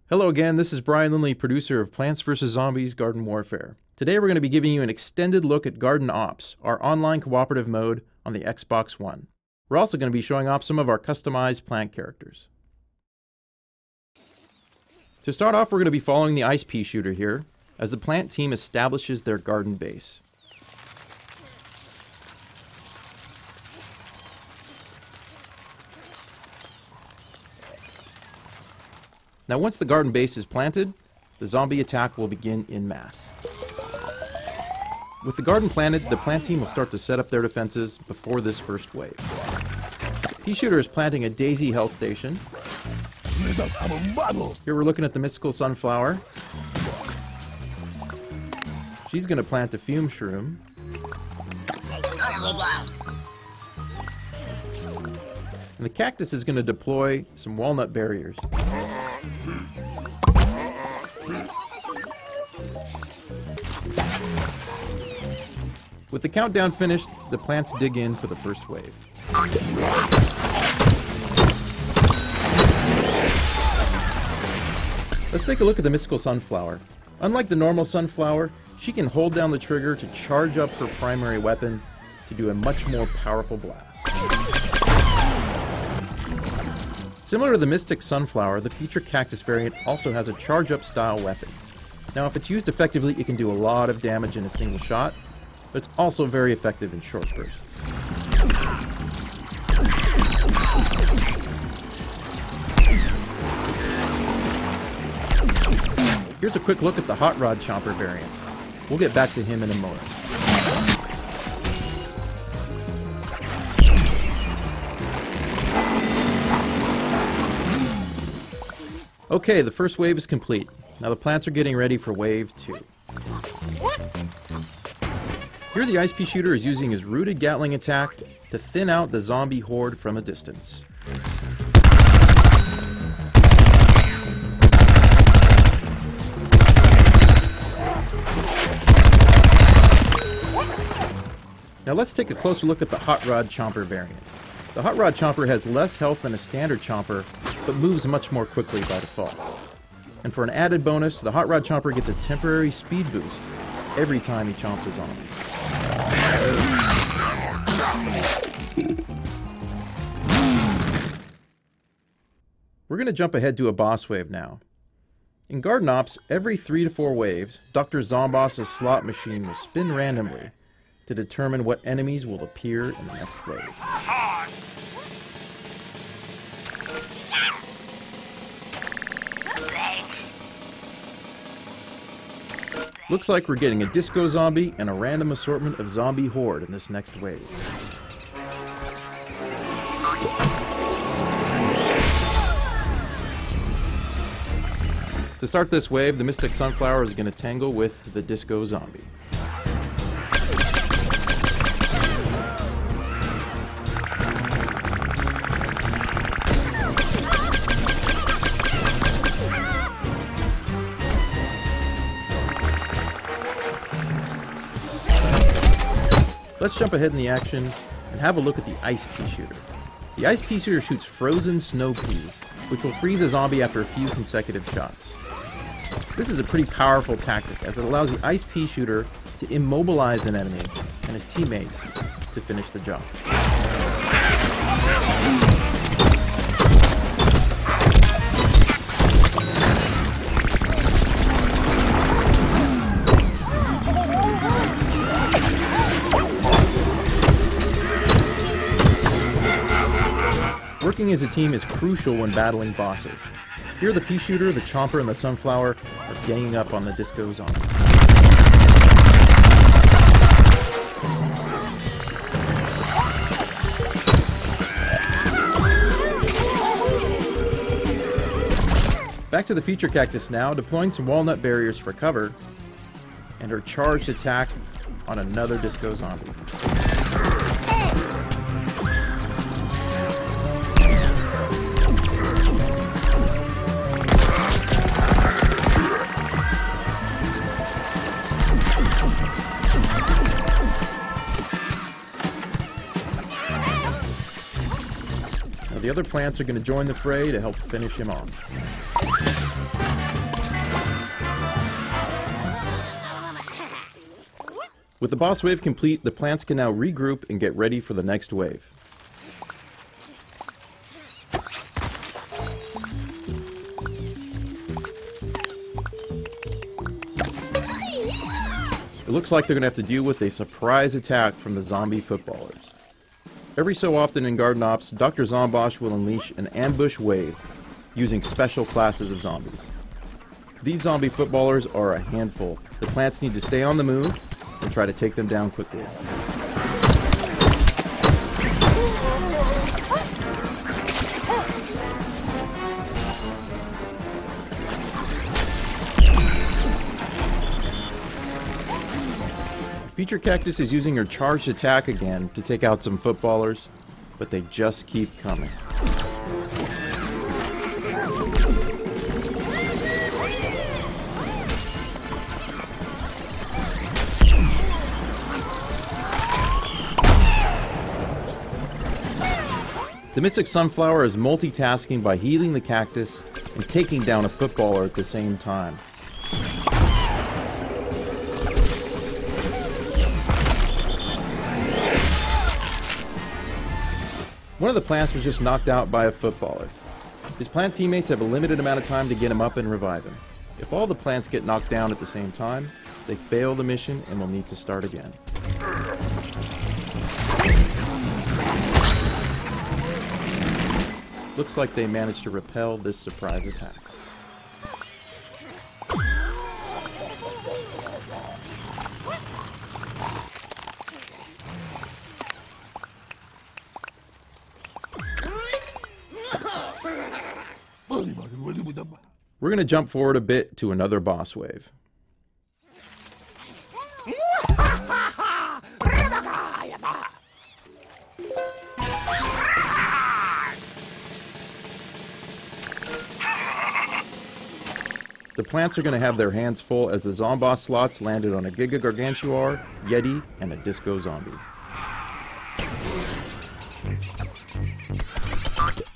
Hello again, this is Brian Lindley, producer of Plants vs. Zombies Garden Warfare. Today we're going to be giving you an extended look at Garden Ops, our online cooperative mode on the Xbox One. We're also going to be showing off some of our customized plant characters. To start off, we're going to be following the ice pea shooter here, as the plant team establishes their garden base. Now once the garden base is planted, the zombie attack will begin en masse. With the garden planted, the plant team will start to set up their defenses before this first wave. Pea shooter is planting a daisy health station. Here we're looking at the mystical sunflower. She's going to plant a fume shroom. And the cactus is going to deploy some walnut barriers. With the countdown finished, the plants dig in for the first wave. Let's take a look at the mystical sunflower. Unlike the normal sunflower, she can hold down the trigger to charge up her primary weapon to do a much more powerful blast. Similar to the Mystic Sunflower, the Feature Cactus variant also has a charge-up style weapon. Now if it's used effectively, it can do a lot of damage in a single shot, but it's also very effective in short bursts. Here's a quick look at the Hot Rod Chomper variant. We'll get back to him in a moment. Okay, the first wave is complete. Now the plants are getting ready for wave 2. Here the ice pea shooter is using his rooted Gatling attack to thin out the zombie horde from a distance. Now let's take a closer look at the Hot Rod Chomper variant. The Hot Rod Chomper has less health than a standard chomper, but moves much more quickly by default. And for an added bonus, the Hot Rod Chomper gets a temporary speed boost every time he chomps a zombie. We're going to jump ahead to a boss wave now. In Garden Ops, every 3 to 4 waves, Dr. Zomboss's slot machine will spin randomly to determine what enemies will appear in the next wave. Looks like we're getting a disco zombie and a random assortment of zombie horde in this next wave. To start this wave, the Mystic Sunflower is going to tangle with the disco zombie. Let's jump ahead in the action and have a look at the ice pea shooter. The ice pea shooter shoots frozen snow peas, which will freeze a zombie after a few consecutive shots. This is a pretty powerful tactic, as it allows the ice pea shooter to immobilize an enemy and his teammates to finish the job. Working as a team is crucial when battling bosses. Here the pea shooter, the chomper, and the sunflower are ganging up on the disco zombie. Back to the Feature Cactus now, deploying some walnut barriers for cover, and her charged attack on another disco zombie. The other plants are going to join the fray to help finish him off. With the boss wave complete, the plants can now regroup and get ready for the next wave. It looks like they're going to have to deal with a surprise attack from the zombie footballers. Every so often in Garden Ops, Dr. Zombosh will unleash an ambush wave using special classes of zombies. These zombie footballers are a handful. The plants need to stay on the move and try to take them down quickly. Future Cactus is using her charged attack again to take out some footballers, but they just keep coming. The Mystic Sunflower is multitasking by healing the cactus and taking down a footballer at the same time. One of the plants was just knocked out by a footballer. His plant teammates have a limited amount of time to get him up and revive him. If all the plants get knocked down at the same time, they fail the mission and will need to start again. Looks like they managed to repel this surprise attack. We're going to jump forward a bit to another boss wave. The plants are going to have their hands full as the Zomboss slots landed on a Giga Gargantuar, Yeti, and a Disco Zombie.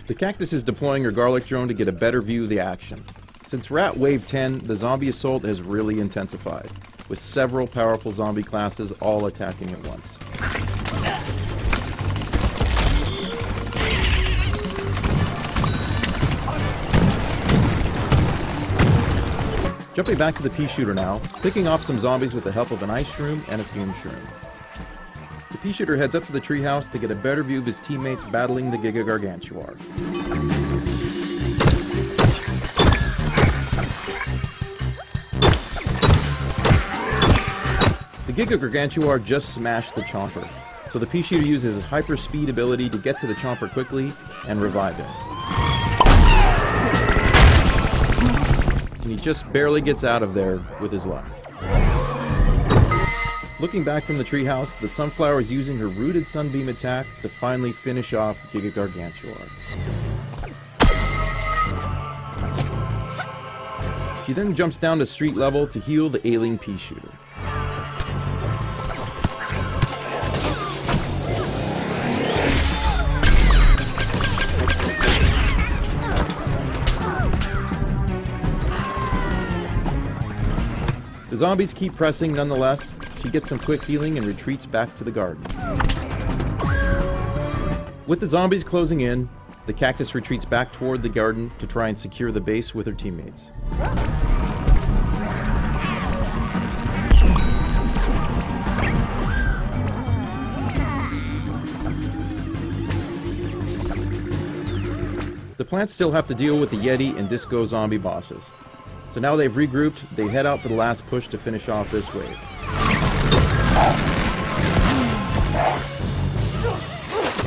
The cactus is deploying her garlic drone to get a better view of the action. Since we're at Wave 10, the zombie assault has really intensified, with several powerful zombie classes all attacking at once. Jumping back to the pea shooter now, picking off some zombies with the help of an ice shroom and a fume shroom. The pea shooter heads up to the treehouse to get a better view of his teammates battling the Giga Gargantuar. The Giga Gargantuar just smashed the Chomper, so the pea shooter uses his hyper speed ability to get to the Chomper quickly and revive him. And he just barely gets out of there with his life. Looking back from the treehouse, the Sunflower is using her Rooted Sunbeam attack to finally finish off Giga Gargantuar. She then jumps down to street level to heal the ailing pea shooter. The zombies keep pressing nonetheless. She gets some quick healing and retreats back to the garden. With the zombies closing in, the cactus retreats back toward the garden to try and secure the base with her teammates. The plants still have to deal with the Yeti and Disco Zombie bosses. So now they've regrouped, they head out for the last push to finish off this wave.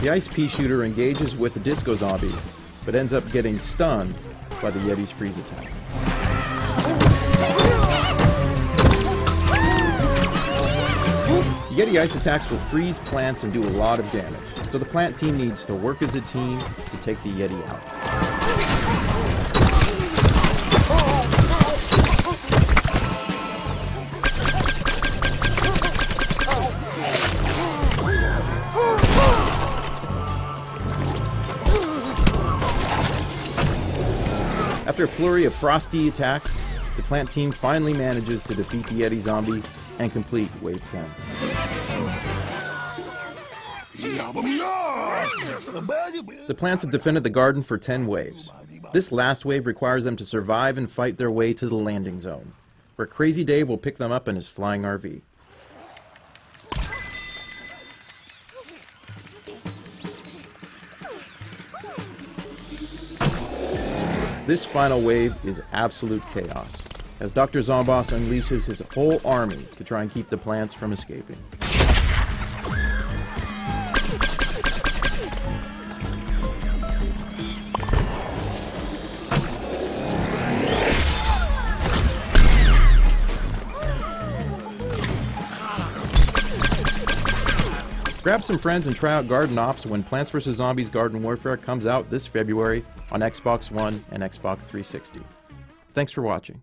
The Ice Pea Shooter engages with the Disco Zombie, but ends up getting stunned by the Yeti's freeze attack. The Yeti ice attacks will freeze plants and do a lot of damage, so the plant team needs to work as a team to take the Yeti out. After a flurry of frosty attacks, the plant team finally manages to defeat the Yeti zombie and complete Wave 10. The plants have defended the garden for 10 waves. This last wave requires them to survive and fight their way to the landing zone, where Crazy Dave will pick them up in his flying RV. This final wave is absolute chaos, as Dr. Zomboss unleashes his whole army to try and keep the plants from escaping. Grab some friends and try out Garden Ops when Plants vs. Zombies Garden Warfare comes out this February on Xbox One and Xbox 360. Thanks for watching.